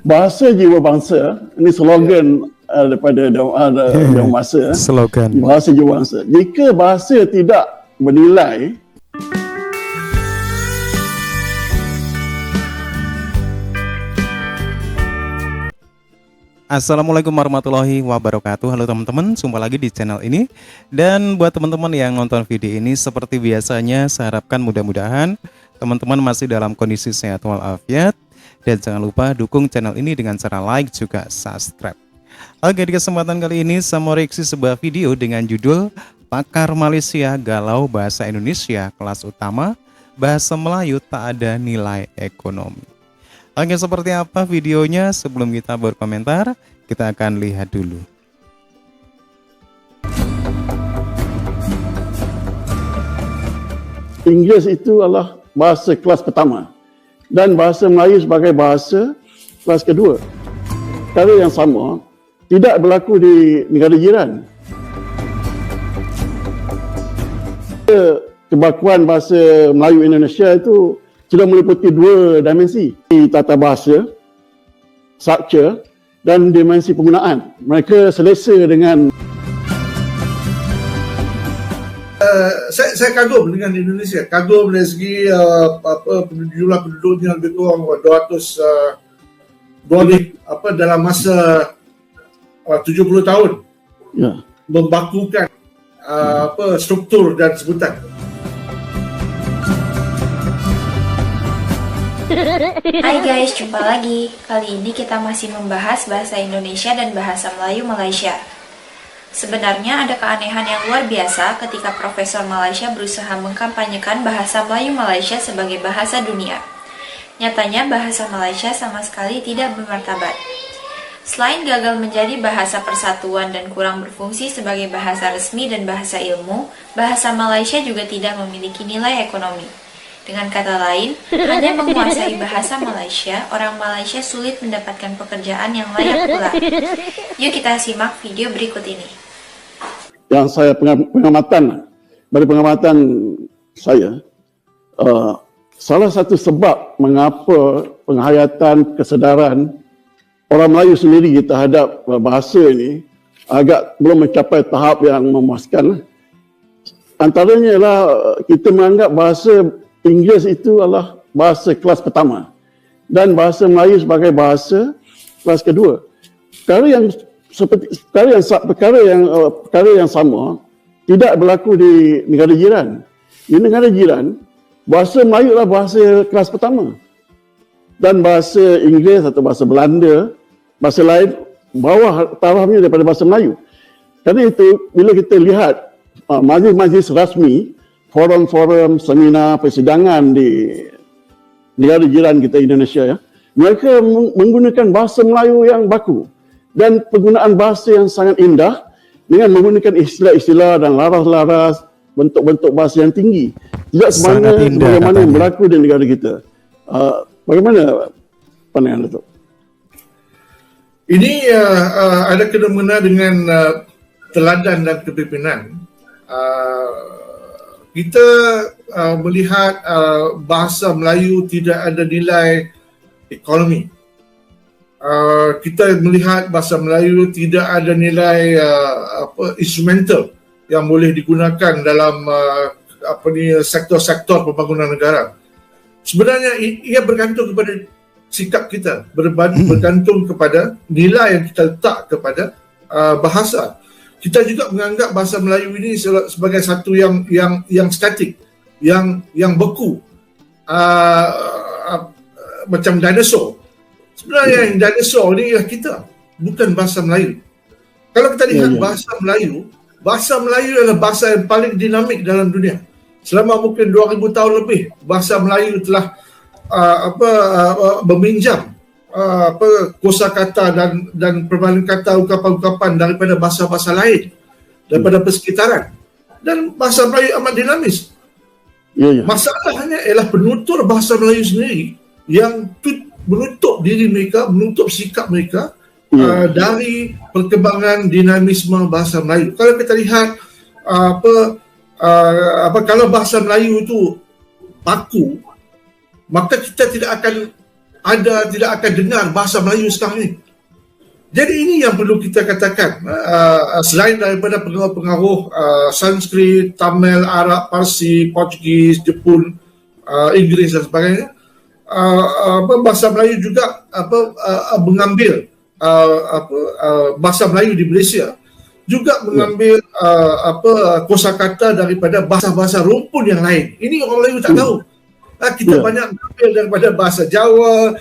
Bahasa jiwa bangsa, ini slogan daripada Dewan Masa. Slogan. Bahasa jiwa bangsa. Jika bahasa tidak bernilai, Assalamualaikum warahmatullahi wabarakatuh. Halo teman-teman, jumpa lagi di channel ini. Dan buat teman-teman yang nonton video ini, seperti biasanya saya harapkan mudah-mudahan teman-teman masih dalam kondisi sehat walafiat. Dan jangan lupa dukung channel ini dengan cara like juga subscribe. Oke, di kesempatan kali ini saya mau reaksi sebuah video dengan judul Pakar Malaysia Galau Bahasa Indonesia Kelas Utama, Bahasa Melayu Tak Ada Nilai Ekonomi. Oke, seperti apa videonya? Sebelum kita berkomentar, kita akan lihat dulu. Inggeris itu adalah bahasa kelas pertama dan bahasa Melayu sebagai bahasa kelas kedua. Perkara yang sama tidak berlaku di negara jiran. Kebakuan bahasa Melayu Indonesia itu sudah meliputi dua dimensi, tata bahasa, structure dan dimensi penggunaan. Mereka selesa dengan saya kagum dengan Indonesia. Kagum dari segi jumlah penduduknya lebih kurang 200 dalam masa 70 tahun. ya, Membakukan struktur dan sebutan. Hai guys, jumpa lagi. Kali ini kita masih membahas bahasa Indonesia dan bahasa Melayu Malaysia. Sebenarnya ada keanehan yang luar biasa ketika Profesor Malaysia berusaha mengkampanyekan bahasa Melayu Malaysia sebagai bahasa dunia. Nyatanya bahasa Malaysia sama sekali tidak bermartabat. Selain gagal menjadi bahasa persatuan dan kurang berfungsi sebagai bahasa resmi dan bahasa ilmu, bahasa Malaysia juga tidak memiliki nilai ekonomi. Dengan kata lain, hanya menguasai bahasa Malaysia, orang Malaysia sulit mendapatkan pekerjaan yang layak pula. Yuk kita simak video berikut ini. yang saya dari pengamatan saya, salah satu sebab mengapa penghayatan kesedaran orang Melayu sendiri terhadap bahasa ini agak belum mencapai tahap yang memuaskan. Antaranya ialah kita menganggap bahasa Inggeris itu adalah bahasa kelas pertama dan bahasa Melayu sebagai bahasa kelas kedua. Perkara yang sama tidak berlaku di negara jiran. Di negara jiran, bahasa Melayu adalah bahasa kelas pertama dan bahasa Inggeris atau bahasa Belanda, bahasa lain bawah tarafnya daripada bahasa Melayu. Kerana itu, bila kita lihat majlis-majlis rasmi, forum-forum, seminar, persidangan di negara jiran kita Indonesia, ya, mereka menggunakan bahasa Melayu yang baku dan penggunaan bahasa yang sangat indah dengan menggunakan istilah-istilah dan laras-laras, bentuk-bentuk bahasa yang tinggi. Tidak sebagaimana yang berlaku di negara kita. Bagaimana pandangan Datuk? Ini ada kena-mengena dengan teladan dan kepimpinan. Kita melihat bahasa Melayu tidak ada nilai ekonomi. Kita melihat bahasa Melayu tidak ada nilai instrumental yang boleh digunakan dalam sektor-sektor pembangunan negara. Sebenarnya ia bergantung kepada sikap kita, bergantung kepada nilai yang kita letak kepada bahasa. Kita juga menganggap bahasa Melayu ini sebagai satu yang statik, yang beku, macam dinosaur. Sebenarnya yang dinosaur ini ialah kita, bukan bahasa Melayu. Kalau kita lihat bahasa Melayu adalah bahasa yang paling dinamik dalam dunia. Selama mungkin 2000 tahun lebih, bahasa Melayu telah meminjam kosakata dan perbandingan kata, ungkapan-ungkapan daripada bahasa-bahasa lain, daripada persekitaran, dan bahasa Melayu amat dinamis. Masalahnya ialah penutur bahasa Melayu sendiri yang menutup diri mereka, menutup sikap mereka dari perkembangan dinamisme bahasa Melayu. Kalau kita lihat kalau bahasa Melayu itu baku, maka kita tidak akan Anda tidak akan dengar bahasa Melayu sekarang ini. Jadi ini yang perlu kita katakan, selain daripada pengaruh-pengaruh Sanskrit, Tamil, Arab, Parsi, Portugis, Jepun, Inggeris dan sebagainya, bahasa Melayu juga mengambil bahasa Melayu di Malaysia juga mengambil kosakata daripada bahasa-bahasa rumpun yang lain. Ini orang Melayu tak tahu. Kita banyak mengambil daripada bahasa Jawa,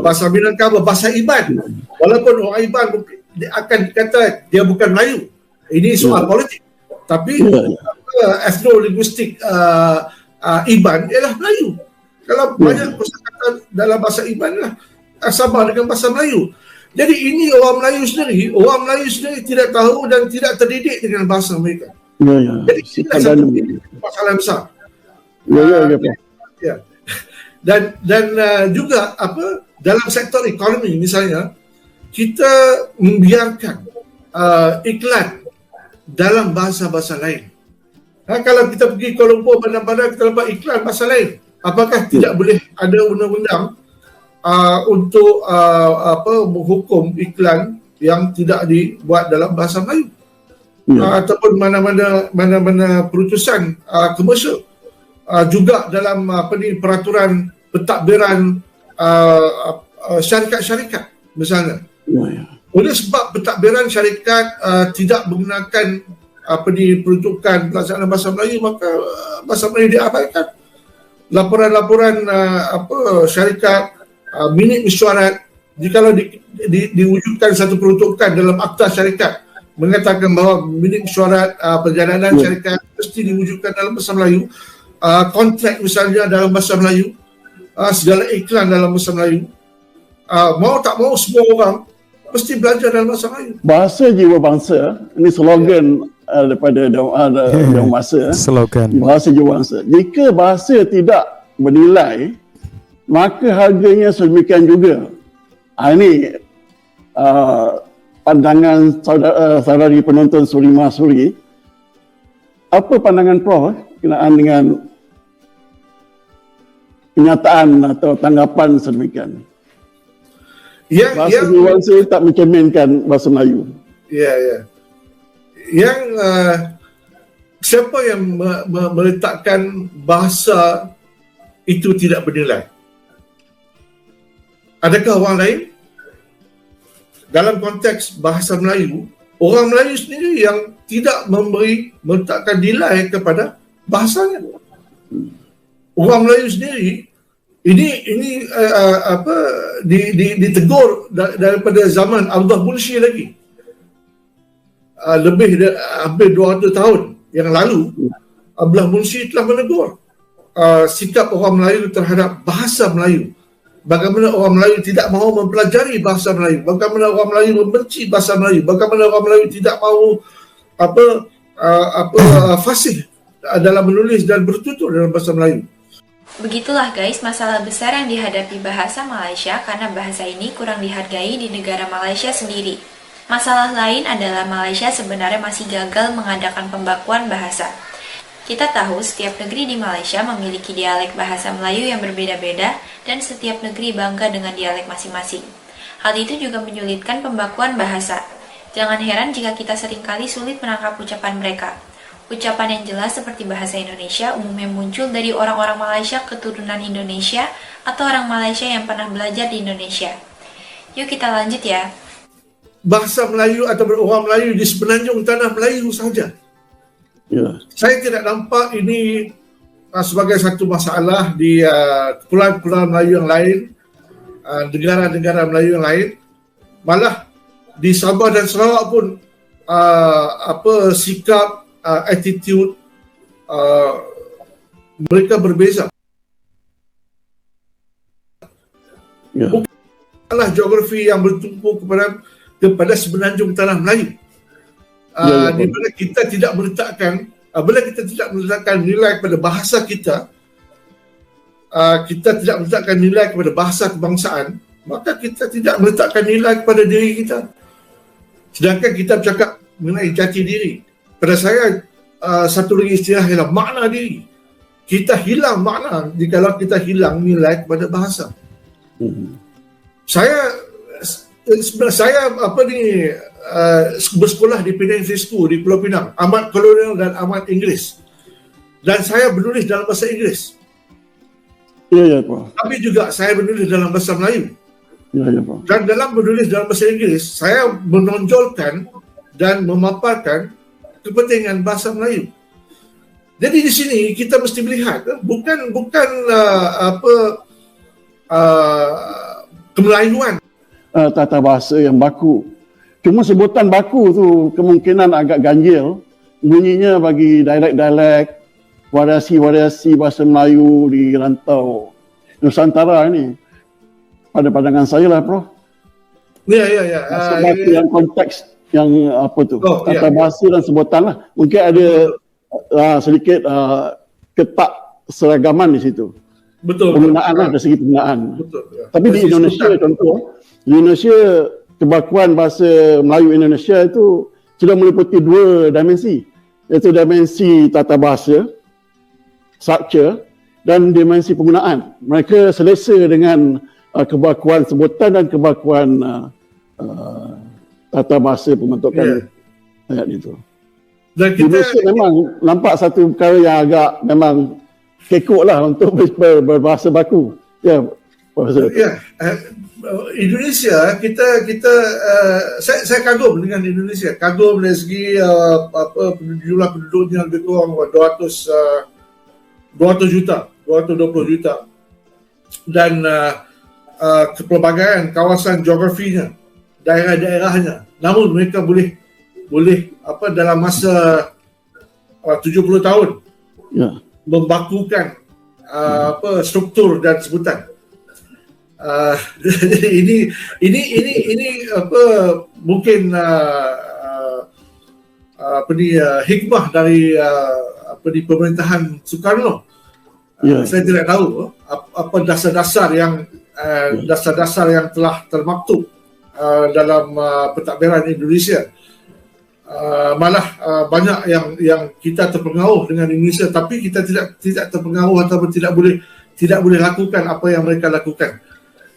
bahasa Minangkabau, bahasa Iban. Walaupun orang Iban dia akan kata dia bukan Melayu. Ini soal politik. Tapi ethno-linguistik Iban ialah Melayu. Kalau banyak kosakata dalam bahasa Iban lah sama dengan bahasa Melayu. Jadi ini orang Melayu sendiri tidak tahu dan tidak terdidik dengan bahasa mereka. Jadi ini satu masalah besar. Dan juga dalam sektor ekonomi misalnya, kita membiarkan iklan dalam bahasa-bahasa lain. Kalau kita pergi Kuala Lumpur, bandar-bandar, kita dapat iklan bahasa lain. Apakah tidak boleh ada undang-undang untuk menghukum iklan yang tidak dibuat dalam bahasa Melayu? Ataupun mana-mana perutusan komersial juga dalam peraturan pentadbiran syarikat-syarikat misalnya. Oleh sebab pentadbiran syarikat tidak menggunakan peruntukan pelaksanaan bahasa Melayu, maka bahasa Melayu diabaikan. Laporan-laporan syarikat, minit mesyuarat, jikalau diwujudkan satu peruntukan dalam akta syarikat mengatakan bahawa minit mesyuarat perjalanan syarikat mesti diwujudkan dalam bahasa Melayu, kontrak misalnya dalam bahasa Melayu, segala iklan dalam bahasa Melayu, mau tak mau semua orang mesti belajar dalam bahasa Melayu. Bahasa jiwa bangsa, ini slogan daripada Dewan Masa. Slogan. Bahasa jiwa bangsa. Jika bahasa tidak bernilai, maka harganya sedemikian juga. Ini pandangan saudari penonton Suri Mahsuri. Apa pandangan Prof berkenaan dengan kenyataan atau tanggapan sedemikian? Bahasa jiwa bangsa tak mencerminkan bahasa Melayu. Yang siapa yang meletakkan bahasa itu tidak bernilai? Adakah orang lain? Dalam konteks bahasa Melayu, orang Melayu sendiri yang tidak meletakkan nilai kepada bahasanya. Orang Melayu sendiri ini ditegur daripada zaman Abdullah Munshi lagi. Hampir 200 tahun yang lalu, Abdullah Munshi telah menegur sikap orang Melayu terhadap bahasa Melayu. Bagaimana orang Melayu tidak mahu mempelajari bahasa Melayu, bagaimana orang Melayu membenci bahasa Melayu, bagaimana orang Melayu tidak mahu fasih dalam menulis dan bertutur dalam bahasa Melayu. Begitulah guys masalah besar yang dihadapi bahasa Malaysia karena bahasa ini kurang dihargai di negara Malaysia sendiri. Masalah lain adalah Malaysia sebenarnya masih gagal mengadakan pembakuan bahasa. Kita tahu setiap negeri di Malaysia memiliki dialek bahasa Melayu yang berbeda-beda dan setiap negeri bangga dengan dialek masing-masing. Hal itu juga menyulitkan pembakuan bahasa. Jangan heran jika kita seringkali sulit menangkap ucapan mereka. Ucapan yang jelas seperti bahasa Indonesia umumnya muncul dari orang-orang Malaysia keturunan Indonesia atau orang Malaysia yang pernah belajar di Indonesia. Yuk kita lanjut ya. Bahasa Melayu atau orang Melayu di semenanjung tanah Melayu saja. Saya tidak nampak ini sebagai satu masalah di pulau-pulau Melayu yang lain, negara-negara Melayu yang lain. Malah di Sabah dan Sarawak pun sikap, attitude mereka berbeza. Bukanlah geografi yang bertumpu kepada semenanjung tanah Melayu. Di mana kita tidak meletakkan, bila kita tidak meletakkan nilai kepada bahasa kita, kita tidak meletakkan nilai kepada bahasa kebangsaan, maka kita tidak meletakkan nilai kepada diri kita. Sedangkan kita bercakap mengenai jati diri. Pada saya, satu lagi istilah ialah makna diri. Kita hilang makna jika kita hilang nilai kepada bahasa. Saya bersekolah di Penang Free School di Pulau Pinang, amat kolonial dan amat Inggeris. Dan saya menulis dalam bahasa Inggeris. Ya, Pak. Tapi juga saya menulis dalam bahasa Melayu. Ya, Pak. Dan dalam menulis dalam bahasa Inggeris, saya menonjolkan dan memaparkan kepentingan bahasa Melayu. Jadi di sini kita mesti melihat bukan kemelayuan. Tata bahasa yang baku. Cuma sebutan baku tu kemungkinan agak ganjil. Bunyinya bagi dialek-dialek, variasi-variasi bahasa Melayu di rantau Nusantara ni. Pada pandangan saya lah, Prof. Ya. Bahasa baku yang konteks yang apa tu. Tata ya. bahasa dan sebutan lah. Mungkin ada sedikit ketak seragaman di situ. Betul. Penggunaan lah dari segi penggunaan. Betul. Ya. Tapi di Indonesia contoh, di Indonesia kebakuan bahasa Melayu Indonesia itu sudah meliputi 2 dimensi, iaitu dimensi tata bahasa, structure, dan dimensi penggunaan. Mereka selesa dengan kebakuan sebutan dan kebakuan tata bahasa pembentukan ayat itu. Dan Indonesia memang nampak satu perkara yang agak memang kekok lah untuk berbahasa baku. Ya, Profesor. Ya, Indonesia saya kagum dengan Indonesia. Kagum dari segi jumlah penduduknya lebih kurang 200 juta, 220 juta. Dan kepelbagaian kawasan geografinya, daerah-daerahnya. Namun mereka boleh dalam masa 70 tahun membakukan struktur dan sebutan. Ini mungkin hikmah dari pemerintahan Soekarno. Saya tidak tahu apa dasar-dasar yang telah termaktub dalam pentadbiran Indonesia. Malah banyak yang kita terpengaruh dengan Indonesia, tapi kita tidak terpengaruh atau tidak boleh lakukan apa yang mereka lakukan.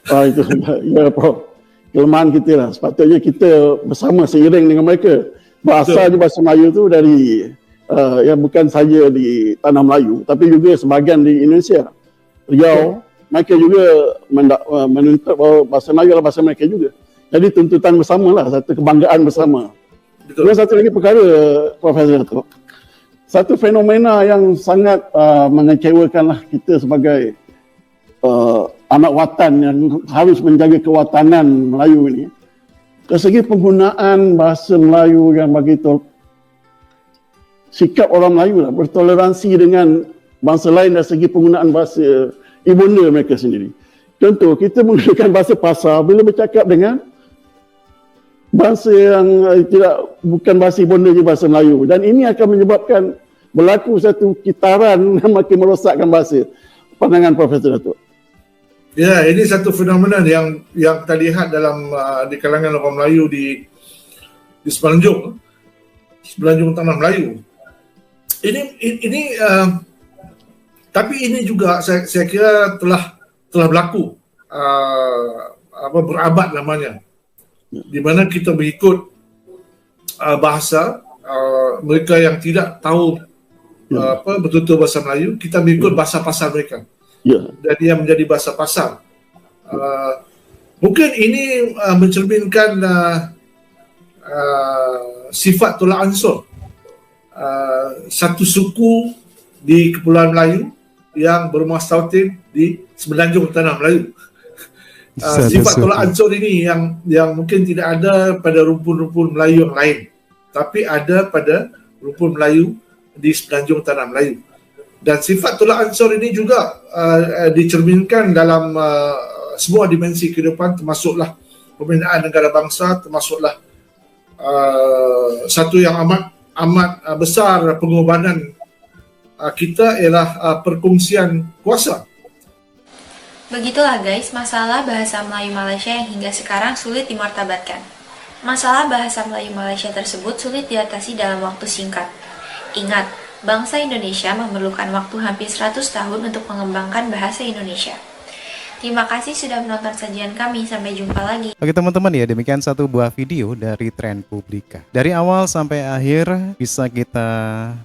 Itu ya, Prof. Kelemahan kita lah. Sepatutnya kita bersama seiring dengan mereka. Bahasa Melayu tu dari yang bukan saja di tanah Melayu, tapi juga sebahagian di Indonesia, Riau, mereka juga menuntut bahawa bahasa Melayu adalah bahasa mereka juga. Jadi tuntutan bersama lah, satu kebanggaan bersama. Dan satu lagi perkara, Profesor Dato', satu fenomena yang sangat mengecewakan lah kita sebagai anak watan yang harus menjaga kewatanan Melayu ini. Dari segi penggunaan bahasa Melayu yang begitu, sikap orang Melayu lah, bertoleransi dengan bangsa lain dari segi penggunaan bahasa ibunda mereka sendiri. Contoh, kita menggunakan bahasa pasar bila bercakap dengan bangsa yang bukan bahasa ibunda je, bahasa Melayu. Dan ini akan menyebabkan berlaku satu kitaran yang makin merosakkan bahasa. Pandangan Profesor Dato'. Ya, ini satu fenomena yang kita lihat dalam di kalangan orang Melayu di Semenanjung tanah Melayu. Tapi ini juga saya kira telah berlaku berabad lamanya, di mana kita mengikut bahasa mereka yang tidak tahu betul-betul bahasa Melayu, kita mengikut bahasa pasar mereka. Dan dia menjadi bahasa pasar. Mungkin ini mencerminkan sifat tolak ansur satu suku di Kepulauan Melayu yang bermuas tautin di Semenanjung tanah Melayu. Sifat tolak ansur ini yang mungkin tidak ada pada rumpun-rumpun Melayu yang lain, tapi ada pada rumpun Melayu di Semenanjung tanah Melayu. Dan sifat tolak ansur ini juga dicerminkan dalam semua dimensi kehidupan, termasuklah pembinaan negara bangsa, termasuklah satu yang amat besar pengorbanan kita ialah perkongsian kuasa. Begitulah guys, masalah bahasa Melayu Malaysia yang hingga sekarang sulit dimartabatkan. Masalah bahasa Melayu Malaysia tersebut sulit diatasi dalam waktu singkat. Ingat, bangsa Indonesia memerlukan waktu hampir 100 tahun untuk mengembangkan bahasa Indonesia. Terima kasih sudah menonton sajian kami. Sampai jumpa lagi. Oke teman-teman ya, demikian satu buah video dari Tren Publika. Dari awal sampai akhir bisa kita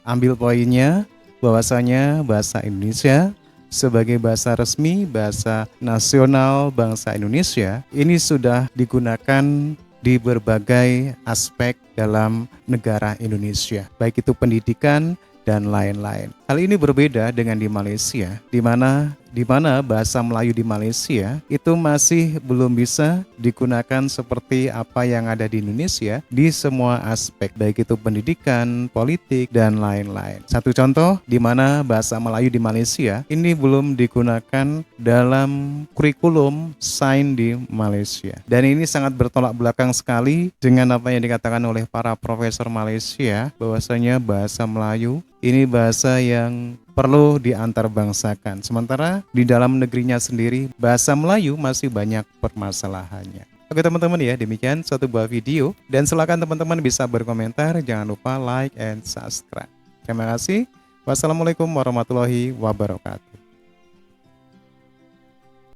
ambil poinnya bahwasanya bahasa Indonesia sebagai bahasa resmi, bahasa nasional bangsa Indonesia ini sudah digunakan di berbagai aspek dalam negara Indonesia, baik itu pendidikan dan lain-lain. Hal ini berbeda dengan di Malaysia, di mana bahasa Melayu di Malaysia itu masih belum bisa digunakan seperti apa yang ada di Indonesia di semua aspek, baik itu pendidikan, politik, dan lain-lain. Satu contoh di mana bahasa Melayu di Malaysia ini belum digunakan dalam kurikulum sains di Malaysia. Dan ini sangat bertolak belakang sekali dengan apa yang dikatakan oleh para profesor Malaysia, bahwasanya bahasa Melayu ini bahasa yang perlu diantarbangsakan. Sementara di dalam negerinya sendiri bahasa Melayu masih banyak permasalahannya. Oke teman-teman ya, demikian satu buah video. Dan silakan teman-teman bisa berkomentar. Jangan lupa like and subscribe. Terima kasih. Wassalamualaikum warahmatullahi wabarakatuh.